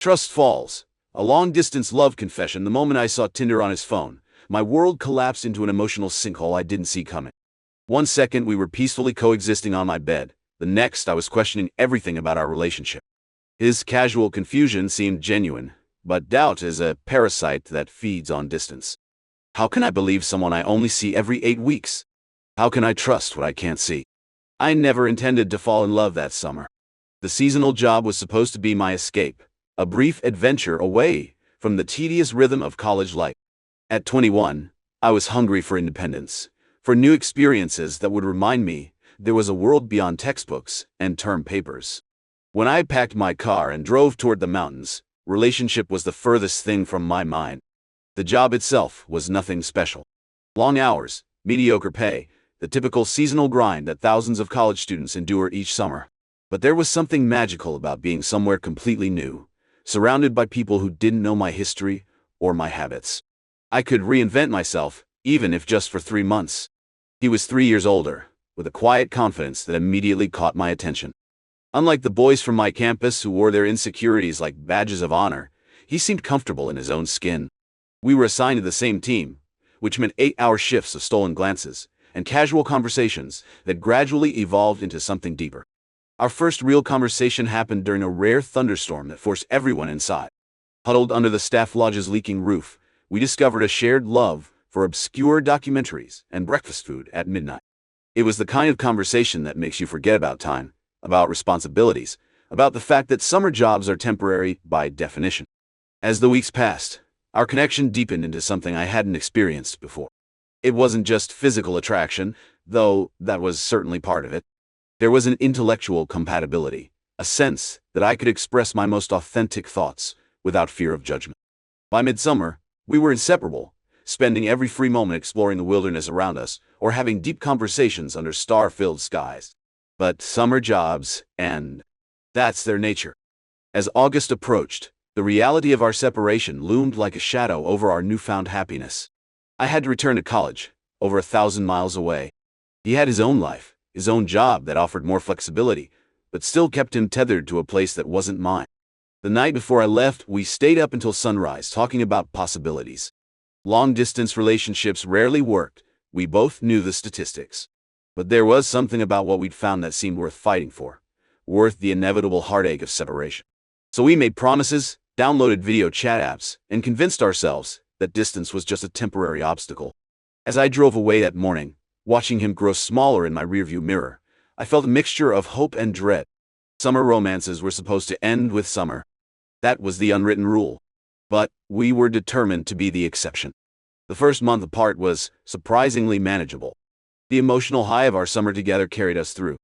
Trust falls. A long-distance love confession. The moment I saw Tinder on his phone, my world collapsed into an emotional sinkhole I didn't see coming. One second, we were peacefully coexisting on my bed. The next, I was questioning everything about our relationship. His casual confusion seemed genuine, but doubt is a parasite that feeds on distance. How can I believe someone I only see every 8 weeks? How can I trust what I can't see? I never intended to fall in love that summer. The seasonal job was supposed to be my escape, a brief adventure away from the tedious rhythm of college life. At 21, I was hungry for independence, for new experiences that would remind me there was a world beyond textbooks and term papers. When I packed my car and drove toward the mountains, relationship was the furthest thing from my mind. The job itself was nothing special. Long hours, mediocre pay, the typical seasonal grind that thousands of college students endure each summer. But there was something magical about being somewhere completely new, surrounded by people who didn't know my history or my habits. I could reinvent myself, even if just for 3 months. He was 3 years older, with a quiet confidence that immediately caught my attention. Unlike the boys from my campus who wore their insecurities like badges of honor, he seemed comfortable in his own skin. We were assigned to the same team, which meant 8-hour shifts of stolen glances and casual conversations that gradually evolved into something deeper. Our first real conversation happened during a rare thunderstorm that forced everyone inside. Huddled under the staff lodge's leaking roof, we discovered a shared love for obscure documentaries and breakfast food at midnight. It was the kind of conversation that makes you forget about time, about responsibilities, about the fact that summer jobs are temporary by definition. As the weeks passed, our connection deepened into something I hadn't experienced before. It wasn't just physical attraction, though that was certainly part of it. There was an intellectual compatibility, a sense that I could express my most authentic thoughts without fear of judgment. By midsummer, we were inseparable, spending every free moment exploring the wilderness around us or having deep conversations under star-filled skies. But summer jobs end. That's their nature. As August approached, the reality of our separation loomed like a shadow over our newfound happiness. I had to return to college, over 1,000 miles away. He had his own life, his own job that offered more flexibility, but still kept him tethered to a place that wasn't mine. The night before I left, we stayed up until sunrise talking about possibilities. Long-distance relationships rarely worked. We both knew the statistics. But there was something about what we'd found that seemed worth fighting for, worth the inevitable heartache of separation. So we made promises, downloaded video chat apps, and convinced ourselves that distance was just a temporary obstacle. As I drove away that morning, watching him grow smaller in my rearview mirror, I felt a mixture of hope and dread. Summer romances were supposed to end with summer. That was the unwritten rule. But we were determined to be the exception. The first month apart was surprisingly manageable. The emotional high of our summer together carried us through.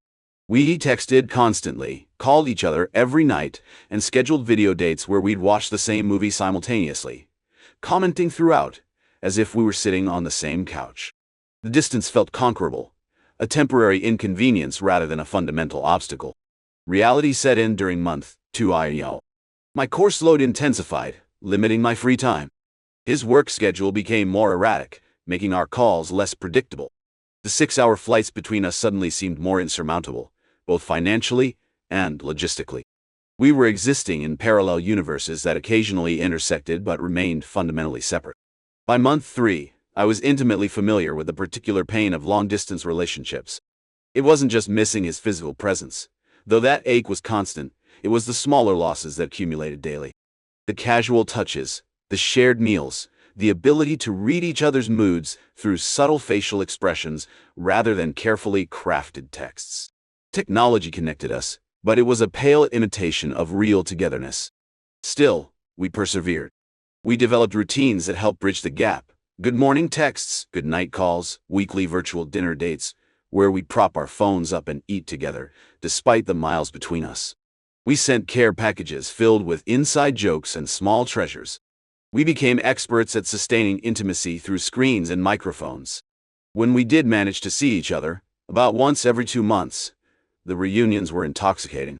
We texted constantly, called each other every night, and scheduled video dates where we'd watch the same movie simultaneously, commenting throughout, as if we were sitting on the same couch. The distance felt conquerable, a temporary inconvenience rather than a fundamental obstacle. Reality set in during month 2. My course load intensified, limiting my free time. His work schedule became more erratic, making our calls less predictable. The 6-hour flights between us suddenly seemed more insurmountable, both financially and logistically. We were existing in parallel universes that occasionally intersected but remained fundamentally separate. By month 3, I was intimately familiar with the particular pain of long-distance relationships. It wasn't just missing his physical presence. Though that ache was constant, it was the smaller losses that accumulated daily. The casual touches, the shared meals, the ability to read each other's moods through subtle facial expressions rather than carefully crafted texts. Technology connected us, but it was a pale imitation of real togetherness. Still, we persevered. We developed routines that helped bridge the gap. Good morning texts, good night calls, weekly virtual dinner dates, where we prop our phones up and eat together, despite the miles between us. We sent care packages filled with inside jokes and small treasures. We became experts at sustaining intimacy through screens and microphones. When we did manage to see each other, about once every 2 months, the reunions were intoxicating.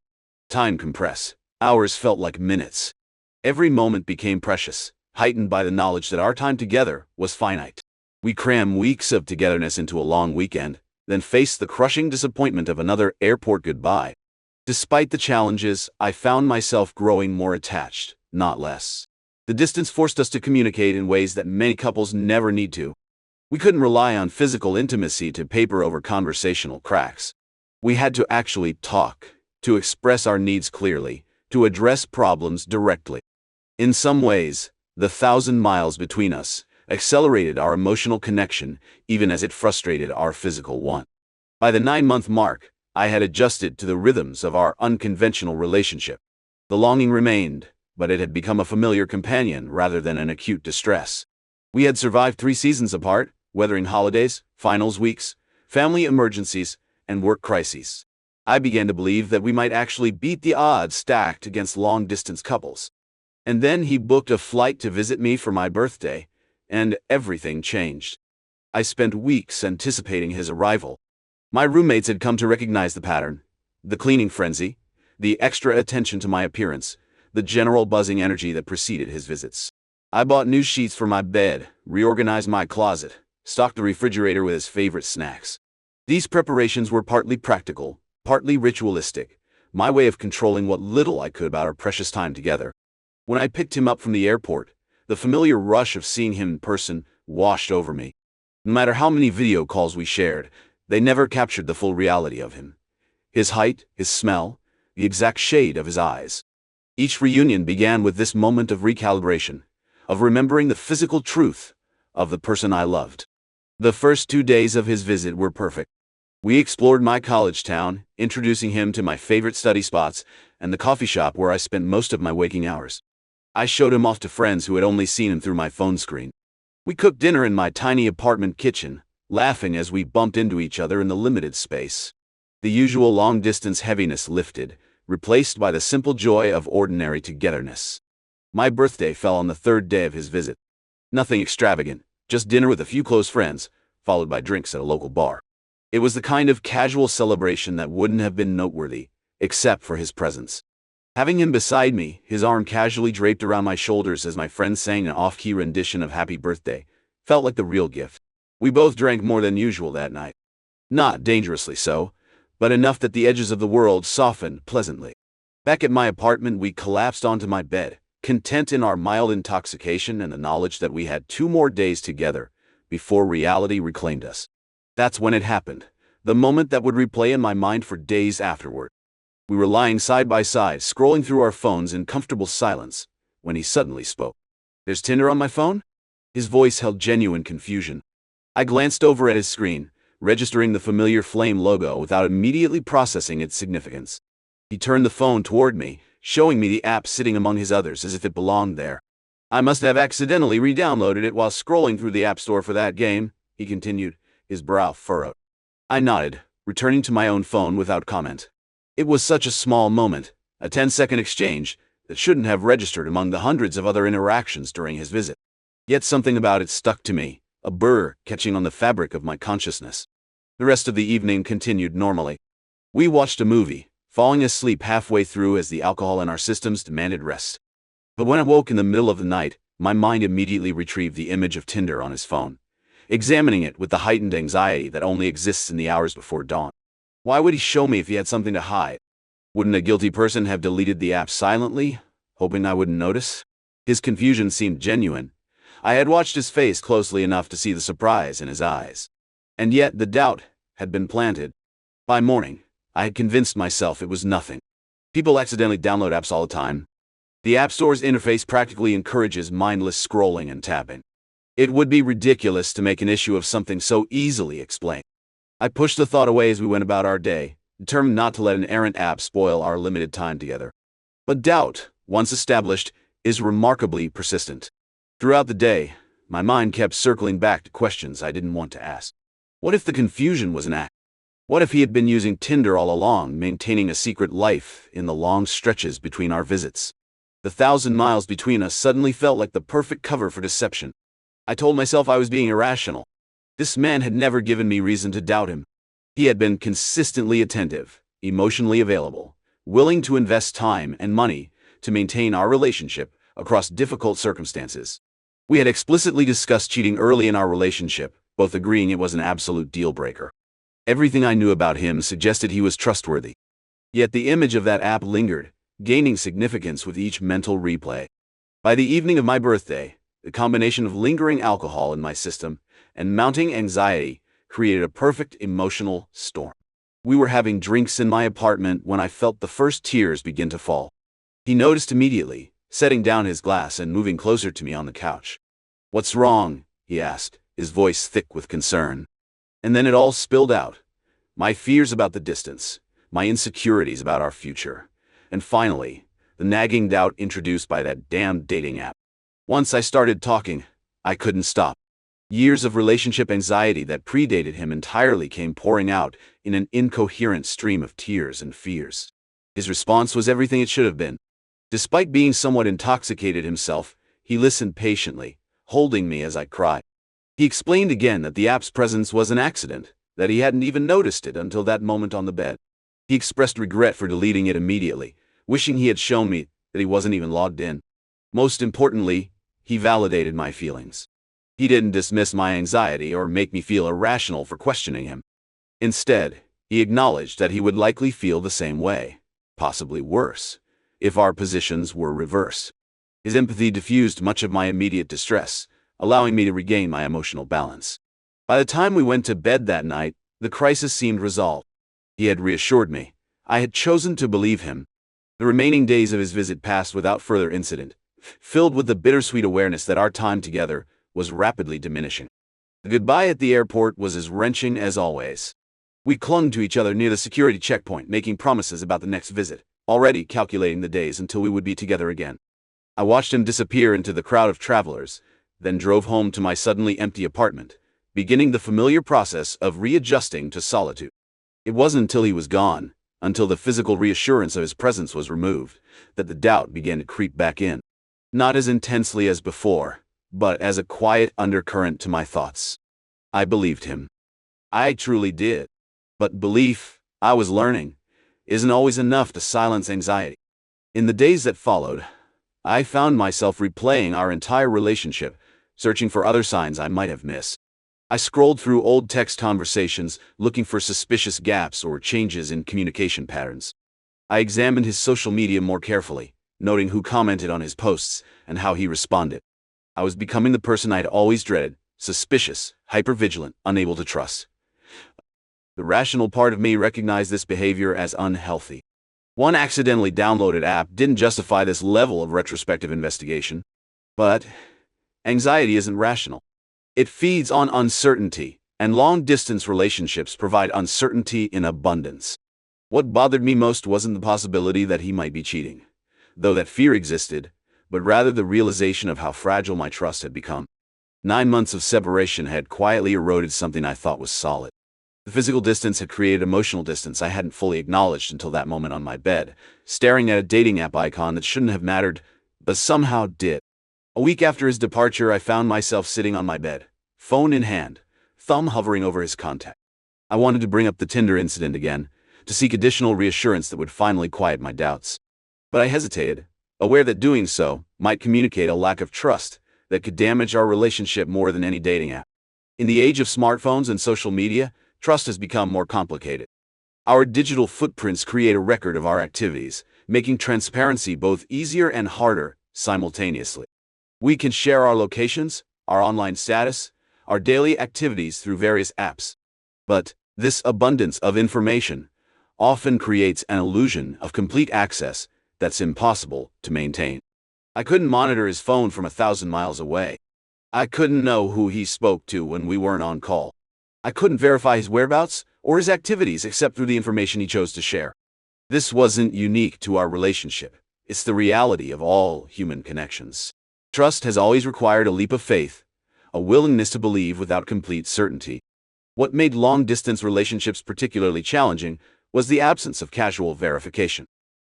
Time compressed. Hours felt like minutes. Every moment became precious, heightened by the knowledge that our time together was finite. We crammed weeks of togetherness into a long weekend, then faced the crushing disappointment of another airport goodbye. Despite the challenges, I found myself growing more attached, not less. The distance forced us to communicate in ways that many couples never need to. We couldn't rely on physical intimacy to paper over conversational cracks. We had to actually talk, to express our needs clearly, to address problems directly. In some ways, the 1,000 miles between us accelerated our emotional connection even as it frustrated our physical one. By the 9-month mark, I had adjusted to the rhythms of our unconventional relationship. The longing remained, but it had become a familiar companion rather than an acute distress. We had survived 3 seasons apart, weathering holidays, finals weeks, family emergencies, and work crises. I began to believe that we might actually beat the odds stacked against long-distance couples. And then he booked a flight to visit me for my birthday, and everything changed. I spent weeks anticipating his arrival. My roommates had come to recognize the pattern: the cleaning frenzy, the extra attention to my appearance, the general buzzing energy that preceded his visits. I bought new sheets for my bed, reorganized my closet, stocked the refrigerator with his favorite snacks. These preparations were partly practical, partly ritualistic, my way of controlling what little I could about our precious time together. When I picked him up from the airport, the familiar rush of seeing him in person washed over me. No matter how many video calls we shared, they never captured the full reality of him. His height, his smell, the exact shade of his eyes. Each reunion began with this moment of recalibration, of remembering the physical truth of the person I loved. The first 2 days of his visit were perfect. We explored my college town, introducing him to my favorite study spots and the coffee shop where I spent most of my waking hours. I showed him off to friends who had only seen him through my phone screen. We cooked dinner in my tiny apartment kitchen, laughing as we bumped into each other in the limited space. The usual long-distance heaviness lifted, replaced by the simple joy of ordinary togetherness. My birthday fell on the 3rd day of his visit. Nothing extravagant, just dinner with a few close friends, followed by drinks at a local bar. It was the kind of casual celebration that wouldn't have been noteworthy, except for his presence. Having him beside me, his arm casually draped around my shoulders as my friend sang an off-key rendition of Happy Birthday, felt like the real gift. We both drank more than usual that night. Not dangerously so, but enough that the edges of the world softened pleasantly. Back at my apartment, we collapsed onto my bed, content in our mild intoxication and the knowledge that we had 2 more days together before reality reclaimed us. That's when it happened, the moment that would replay in my mind for days afterward. We were lying side by side, scrolling through our phones in comfortable silence, when he suddenly spoke. "There's Tinder on my phone?" His voice held genuine confusion. I glanced over at his screen, registering the familiar flame logo without immediately processing its significance. He turned the phone toward me, showing me the app sitting among his others as if it belonged there. "I must have accidentally re-downloaded it while scrolling through the App Store for that game," he continued, his brow furrowed. I nodded, returning to my own phone without comment. It was such a small moment, a 10-second exchange, that shouldn't have registered among the hundreds of other interactions during his visit. Yet something about it stuck to me, a burr catching on the fabric of my consciousness. The rest of the evening continued normally. We watched a movie, falling asleep halfway through as the alcohol in our systems demanded rest. But when I woke in the middle of the night, my mind immediately retrieved the image of Tinder on his phone, examining it with the heightened anxiety that only exists in the hours before dawn. Why would he show me if he had something to hide? Wouldn't a guilty person have deleted the app silently, hoping I wouldn't notice? His confusion seemed genuine. I had watched his face closely enough to see the surprise in his eyes. And yet the doubt had been planted. By morning, I had convinced myself it was nothing. People accidentally download apps all the time. The App Store's interface practically encourages mindless scrolling and tapping. It would be ridiculous to make an issue of something so easily explained. I pushed the thought away as we went about our day, determined not to let an errant app spoil our limited time together. But doubt, once established, is remarkably persistent. Throughout the day, my mind kept circling back to questions I didn't want to ask. What if the confusion was an act? What if he had been using Tinder all along, maintaining a secret life in the long stretches between our visits? The 1,000 miles between us suddenly felt like the perfect cover for deception. I told myself I was being irrational. This man had never given me reason to doubt him. He had been consistently attentive, emotionally available, willing to invest time and money to maintain our relationship across difficult circumstances. We had explicitly discussed cheating early in our relationship, both agreeing it was an absolute deal-breaker. Everything I knew about him suggested he was trustworthy. Yet the image of that app lingered, gaining significance with each mental replay. By the evening of my birthday, the combination of lingering alcohol in my system and mounting anxiety created a perfect emotional storm. We were having drinks in my apartment when I felt the first tears begin to fall. He noticed immediately, setting down his glass and moving closer to me on the couch. "What's wrong?" he asked, his voice thick with concern. And then it all spilled out. My fears about the distance, my insecurities about our future, and finally, the nagging doubt introduced by that damn dating app. Once I started talking, I couldn't stop. Years of relationship anxiety that predated him entirely came pouring out in an incoherent stream of tears and fears. His response was everything it should have been. Despite being somewhat intoxicated himself, he listened patiently, holding me as I cried. He explained again that the app's presence was an accident, that he hadn't even noticed it until that moment on the bed. He expressed regret for deleting it immediately, wishing he had shown me that he wasn't even logged in. Most importantly, he validated my feelings. He didn't dismiss my anxiety or make me feel irrational for questioning him. Instead, he acknowledged that he would likely feel the same way, possibly worse, if our positions were reversed. His empathy diffused much of my immediate distress, allowing me to regain my emotional balance. By the time we went to bed that night, the crisis seemed resolved. He had reassured me. I had chosen to believe him. The remaining days of his visit passed without further incident, filled with the bittersweet awareness that our time together was rapidly diminishing. The goodbye at the airport was as wrenching as always. We clung to each other near the security checkpoint, making promises about the next visit, already calculating the days until we would be together again. I watched him disappear into the crowd of travelers, then drove home to my suddenly empty apartment, beginning the familiar process of readjusting to solitude. It wasn't until he was gone, until the physical reassurance of his presence was removed, that the doubt began to creep back in. Not as intensely as before, but as a quiet undercurrent to my thoughts. I believed him. I truly did. But belief, I was learning, isn't always enough to silence anxiety. In the days that followed, I found myself replaying our entire relationship, searching for other signs I might have missed. I scrolled through old text conversations, looking for suspicious gaps or changes in communication patterns. I examined his social media more carefully, noting who commented on his posts and how he responded. I was becoming the person I'd always dreaded, suspicious, hypervigilant, unable to trust. The rational part of me recognized this behavior as unhealthy. One accidentally downloaded app didn't justify this level of retrospective investigation. But anxiety isn't rational. It feeds on uncertainty, and long-distance relationships provide uncertainty in abundance. What bothered me most wasn't the possibility that he might be cheating, though that fear existed, but rather the realization of how fragile my trust had become. 9 months of separation had quietly eroded something I thought was solid. The physical distance had created emotional distance I hadn't fully acknowledged until that moment on my bed, staring at a dating app icon that shouldn't have mattered, but somehow did. A week after his departure, I found myself sitting on my bed, phone in hand, thumb hovering over his contact. I wanted to bring up the Tinder incident again, to seek additional reassurance that would finally quiet my doubts. But I hesitated, aware that doing so might communicate a lack of trust that could damage our relationship more than any dating app. In the age of smartphones and social media, trust has become more complicated. Our digital footprints create a record of our activities, making transparency both easier and harder simultaneously. We can share our locations, our online status, our daily activities through various apps. But this abundance of information often creates an illusion of complete access that's impossible to maintain. I couldn't monitor his phone from 1,000 miles away. I couldn't know who he spoke to when we weren't on call. I couldn't verify his whereabouts or his activities except through the information he chose to share. This wasn't unique to our relationship. It's the reality of all human connections. Trust has always required a leap of faith, a willingness to believe without complete certainty. What made long-distance relationships particularly challenging was the absence of casual verification.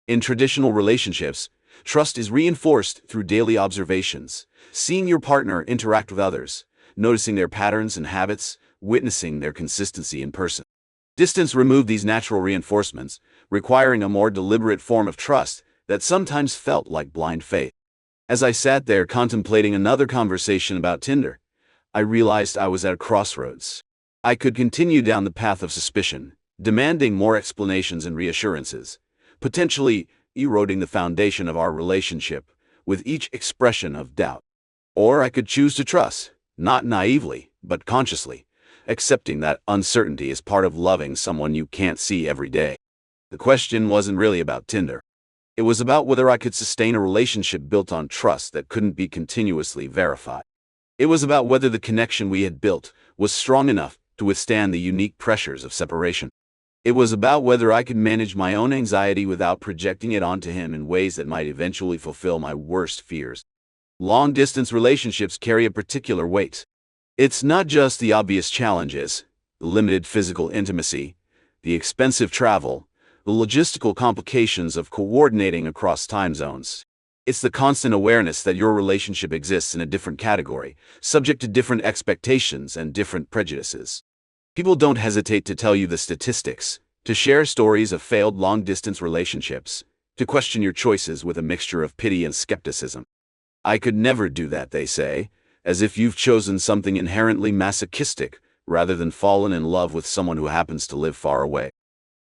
In traditional relationships, trust is reinforced through daily observations, seeing your partner interact with others, noticing their patterns and habits, witnessing their consistency in person. Distance removed these natural reinforcements, requiring a more deliberate form of trust that sometimes felt like blind faith. As I sat there contemplating another conversation about Tinder, I realized I was at a crossroads. I could continue down the path of suspicion, demanding more explanations and reassurances, potentially eroding the foundation of our relationship, with each expression of doubt. Or I could choose to trust, not naively, but consciously, accepting that uncertainty is part of loving someone you can't see every day. The question wasn't really about Tinder. It was about whether I could sustain a relationship built on trust that couldn't be continuously verified. It was about whether the connection we had built was strong enough to withstand the unique pressures of separation. It was about whether I could manage my own anxiety without projecting it onto him in ways that might eventually fulfill my worst fears. Long-distance relationships carry a particular weight. It's not just the obvious challenges, the limited physical intimacy, the expensive travel, the logistical complications of coordinating across time zones. It's the constant awareness that your relationship exists in a different category, subject to different expectations and different prejudices. People don't hesitate to tell you the statistics, to share stories of failed long-distance relationships, to question your choices with a mixture of pity and skepticism. I could never do that, they say, as if you've chosen something inherently masochistic rather than fallen in love with someone who happens to live far away.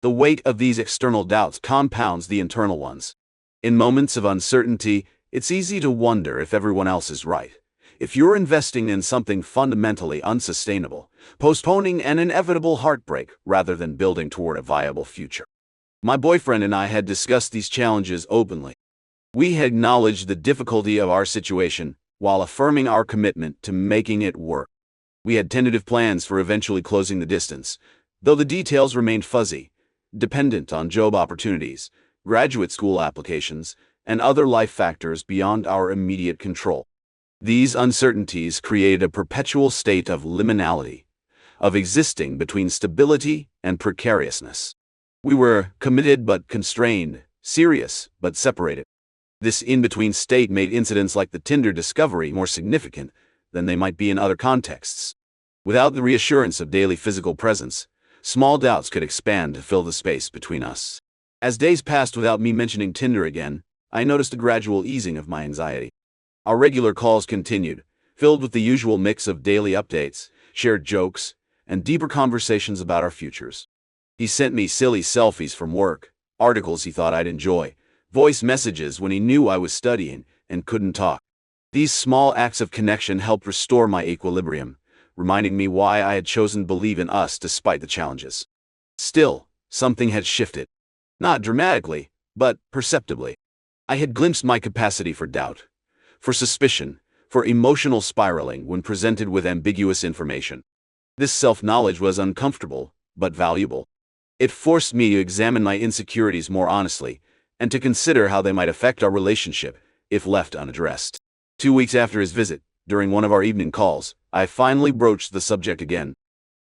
The weight of these external doubts compounds the internal ones. In moments of uncertainty, it's easy to wonder if everyone else is right. If you're investing in something fundamentally unsustainable, postponing an inevitable heartbreak rather than building toward a viable future. My boyfriend and I had discussed these challenges openly. We had acknowledged the difficulty of our situation while affirming our commitment to making it work. We had tentative plans for eventually closing the distance, though the details remained fuzzy, dependent on job opportunities, graduate school applications, and other life factors beyond our immediate control. These uncertainties created a perpetual state of liminality, of existing between stability and precariousness. We were committed but constrained, serious but separated. This in-between state made incidents like the Tinder discovery more significant than they might be in other contexts. Without the reassurance of daily physical presence, small doubts could expand to fill the space between us. As days passed without me mentioning Tinder again, I noticed a gradual easing of my anxiety. Our regular calls continued, filled with the usual mix of daily updates, shared jokes, and deeper conversations about our futures. He sent me silly selfies from work, articles he thought I'd enjoy, voice messages when he knew I was studying and couldn't talk. These small acts of connection helped restore my equilibrium, reminding me why I had chosen to believe in us despite the challenges. Still, something had shifted. Not dramatically, but perceptibly. I had glimpsed my capacity for doubt, for suspicion, for emotional spiraling when presented with ambiguous information. This self-knowledge was uncomfortable, but valuable. It forced me to examine my insecurities more honestly, and to consider how they might affect our relationship if left unaddressed. 2 weeks after his visit, during one of our evening calls, I finally broached the subject again.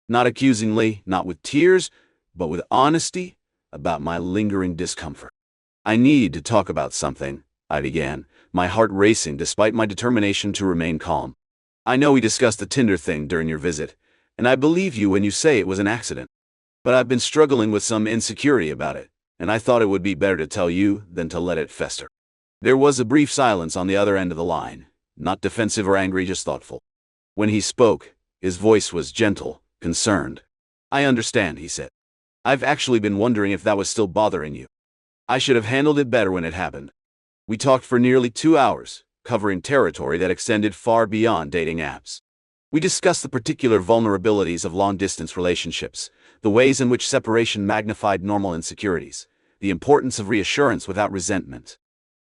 Not accusingly, not with tears, but with honesty about my lingering discomfort. "I need to talk about something," I began, my heart racing despite my determination to remain calm. "I know we discussed the Tinder thing during your visit, and I believe you when you say it was an accident. But I've been struggling with some insecurity about it, and I thought it would be better to tell you than to let it fester." There was a brief silence on the other end of the line, not defensive or angry, just thoughtful. When he spoke, his voice was gentle, concerned. "I understand," he said. "I've actually been wondering if that was still bothering you. I should have handled it better when it happened." We talked for nearly 2 hours, covering territory that extended far beyond dating apps. We discussed the particular vulnerabilities of long-distance relationships, the ways in which separation magnified normal insecurities, the importance of reassurance without resentment.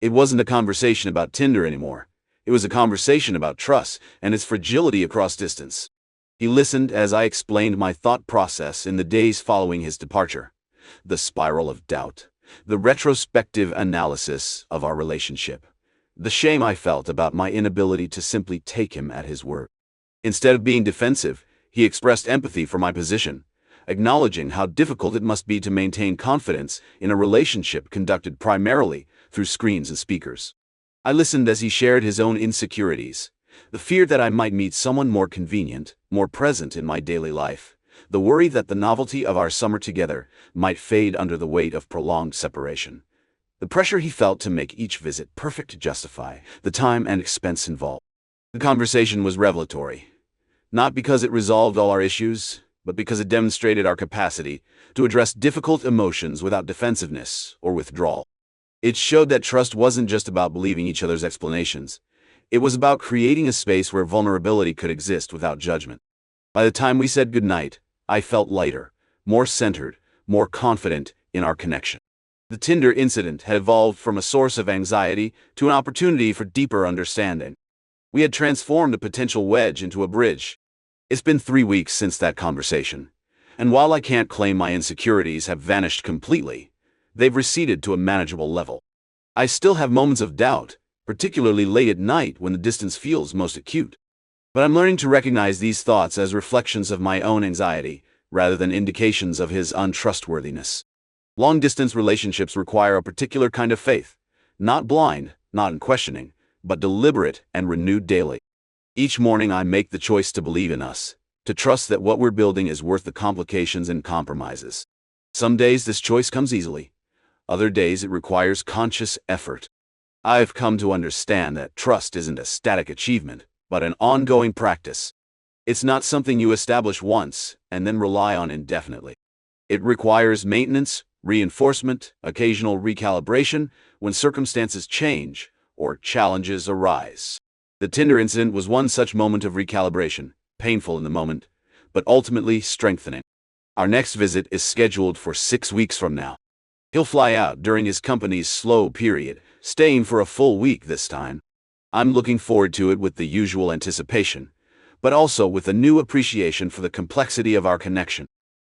It wasn't a conversation about Tinder anymore. It was a conversation about trust and its fragility across distance. He listened as I explained my thought process in the days following his departure. The spiral of doubt, the retrospective analysis of our relationship, the shame I felt about my inability to simply take him at his word. Instead of being defensive, he expressed empathy for my position, acknowledging how difficult it must be to maintain confidence in a relationship conducted primarily through screens and speakers. I listened as he shared his own insecurities, the fear that I might meet someone more convenient, more present in my daily life, the worry that the novelty of our summer together might fade under the weight of prolonged separation, the pressure he felt to make each visit perfect to justify the time and expense involved. The conversation was revelatory, not because it resolved all our issues, but because it demonstrated our capacity to address difficult emotions without defensiveness or withdrawal. It showed that trust wasn't just about believing each other's explanations. It was about creating a space where vulnerability could exist without judgment. By the time we said goodnight, I felt lighter, more centered, more confident in our connection. The Tinder incident had evolved from a source of anxiety to an opportunity for deeper understanding. We had transformed a potential wedge into a bridge. It's been 3 weeks since that conversation, and while I can't claim my insecurities have vanished completely, they've receded to a manageable level. I still have moments of doubt, particularly late at night when the distance feels most acute. But I'm learning to recognize these thoughts as reflections of my own anxiety, rather than indications of his untrustworthiness. Long-distance relationships require a particular kind of faith, not blind, not unquestioning, but deliberate and renewed daily. Each morning I make the choice to believe in us, to trust that what we're building is worth the complications and compromises. Some days this choice comes easily. Other days it requires conscious effort. I've come to understand that trust isn't a static achievement, but an ongoing practice. It's not something you establish once and then rely on indefinitely. It requires maintenance, reinforcement, occasional recalibration when circumstances change or challenges arise. The Tinder incident was one such moment of recalibration, painful in the moment, but ultimately strengthening. Our next visit is scheduled for 6 weeks from now. He'll fly out during his company's slow period, staying for a full week this time. I'm looking forward to it with the usual anticipation, but also with a new appreciation for the complexity of our connection.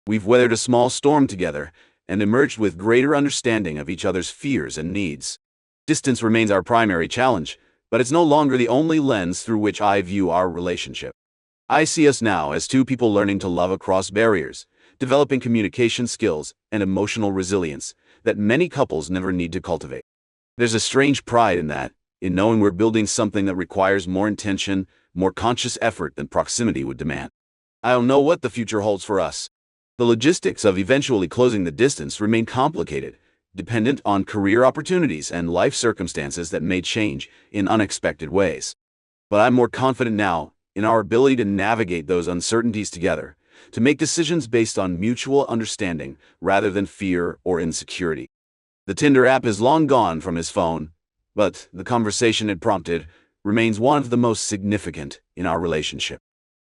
We've weathered a small storm together and emerged with greater understanding of each other's fears and needs. Distance remains our primary challenge, but it's no longer the only lens through which I view our relationship. I see us now as two people learning to love across barriers, developing communication skills and emotional resilience that many couples never need to cultivate. There's a strange pride in that, in knowing we're building something that requires more intention, more conscious effort than proximity would demand. I don't know what the future holds for us. The logistics of eventually closing the distance remain complicated, dependent on career opportunities and life circumstances that may change in unexpected ways. But I'm more confident now in our ability to navigate those uncertainties together, to make decisions based on mutual understanding rather than fear or insecurity. The Tinder app is long gone from his phone, but the conversation it prompted remains one of the most significant in our relationship.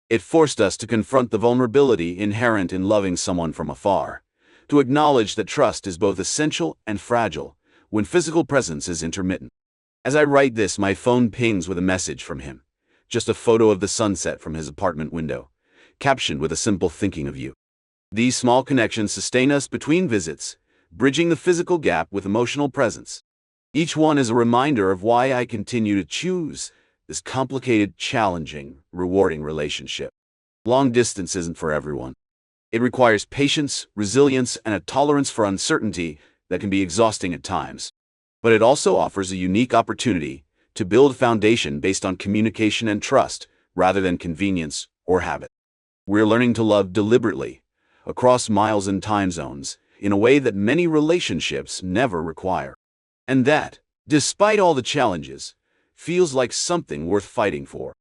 It forced us to confront the vulnerability inherent in loving someone from afar, to acknowledge that trust is both essential and fragile when physical presence is intermittent. As I write this, my phone pings with a message from him, just a photo of the sunset from his apartment window, captioned with a simple "thinking of you." These small connections sustain us between visits, bridging the physical gap with emotional presence. Each one is a reminder of why I continue to choose this complicated, challenging, rewarding relationship. Long distance isn't for everyone. It requires patience, resilience, and a tolerance for uncertainty that can be exhausting at times. But it also offers a unique opportunity to build a foundation based on communication and trust rather than convenience or habit. We're learning to love deliberately, across miles and time zones, in a way that many relationships never require. And that, despite all the challenges, feels like something worth fighting for.